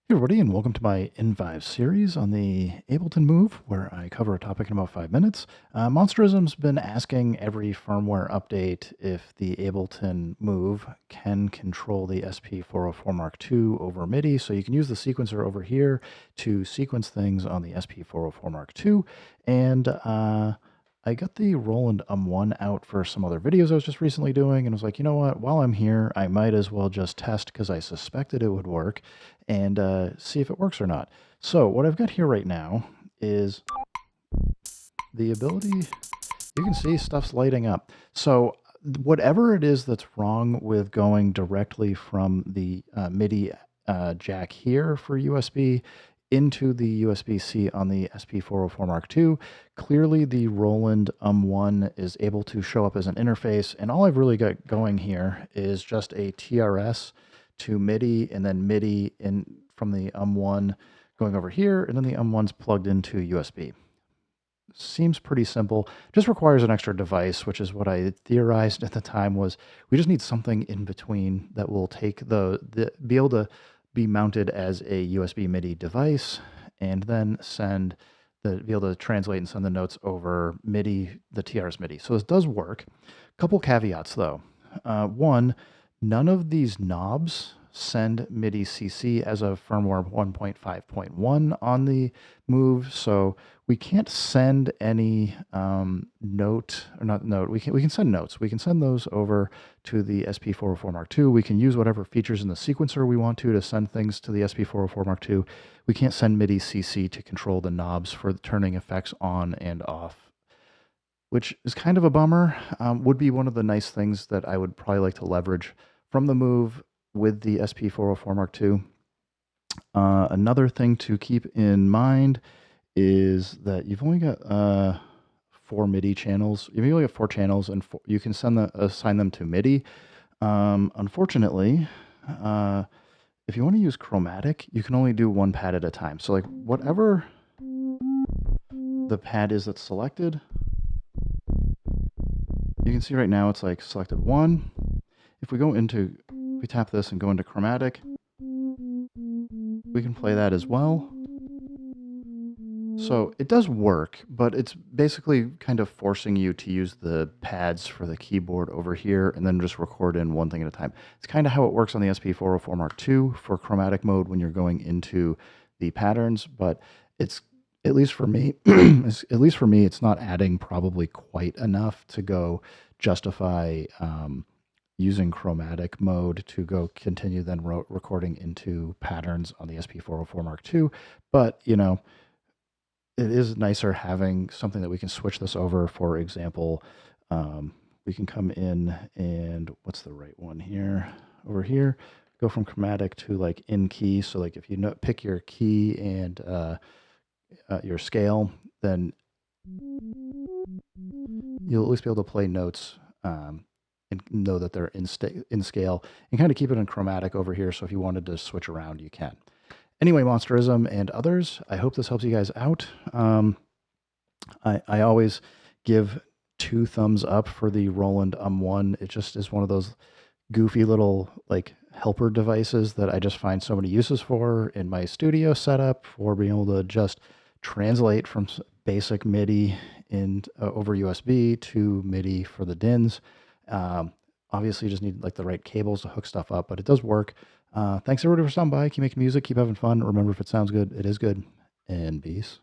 Hey everybody, and welcome to my N5 series on the Ableton Move, where I cover a topic in about 5 minutes. Monsterism's been asking every firmware update if the Ableton Move can control the SP404 Mark II over MIDI, so you can use the sequencer over here to sequence things on the SP404 Mark II, and I got the Roland one out for some other videos I was just recently doing, and was like, you know what, while I'm here, I might as well just test because I suspected it would work and see if it works or not. So what I've got here right now is the ability, you can see stuff's lighting up. So whatever it is that's wrong with going directly from the MIDI jack here for USB into the USB-C on the SP404 Mark II, clearly the Roland one is able to show up as an interface, and all I've really got going here is just a TRS to MIDI, and then MIDI in from the one going over here, and then the one's plugged into USB. Seems pretty simple. Just requires an extra device, which is what I theorized at the time. Was we just need something in between that will take be able to be mounted as a USB MIDI device, and then be able to translate and send the notes over MIDI, the TRS MIDI. So this does work. Couple caveats though. One, none of these knobs send Midi CC as of firmware 1.5.1 on the Move, so we can't send any note, or not note, we can send notes. We can send those over to the SP404 Mark II. We can use whatever features in the sequencer we want to send things to the SP404 Mark II. We can't send Midi CC to control the knobs for turning effects on and off, which is kind of a bummer. Would be one of the nice things that I would probably like to leverage from the Move with the SP404 Mark II. Another thing to keep in mind is that you've only got 4 MIDI channels. You've only got 4 channels, and you can assign them to MIDI. Unfortunately, if you want to use chromatic, you can only do one pad at a time. So like whatever the pad is that's selected, you can see right now it's like selected 1. If we tap this and go into chromatic, we can play that as well. So it does work, but it's basically kind of forcing you to use the pads for the keyboard over here and then just record in one thing at a time. It's kind of how it works on the SP404 Mark II for chromatic mode when you're going into the patterns, but it's, at least for me, it's not adding probably quite enough to go justify using chromatic mode to go continue then recording into patterns on the SP404 Mark II. But, you know, it is nicer having something that we can switch this over. For example, we can come in and what's the right one here? Over here, go from chromatic to like in key. So like if you pick your key and your scale, then you'll at least be able to play notes and know that they're in scale, and kind of keep it in chromatic over here. So if you wanted to switch around, you can. Anyway, Monsterism and others, I hope this helps you guys out. I always give 2 thumbs up for the Roland one. It just is one of those goofy little like helper devices that I just find so many uses for in my studio setup, for being able to just translate from basic MIDI over USB to MIDI for the DINs. Obviously, you just need like the right cables to hook stuff up, but it does work. Thanks everybody for stopping by. Keep making music, keep having fun. Remember, if it sounds good, it is good. And peace.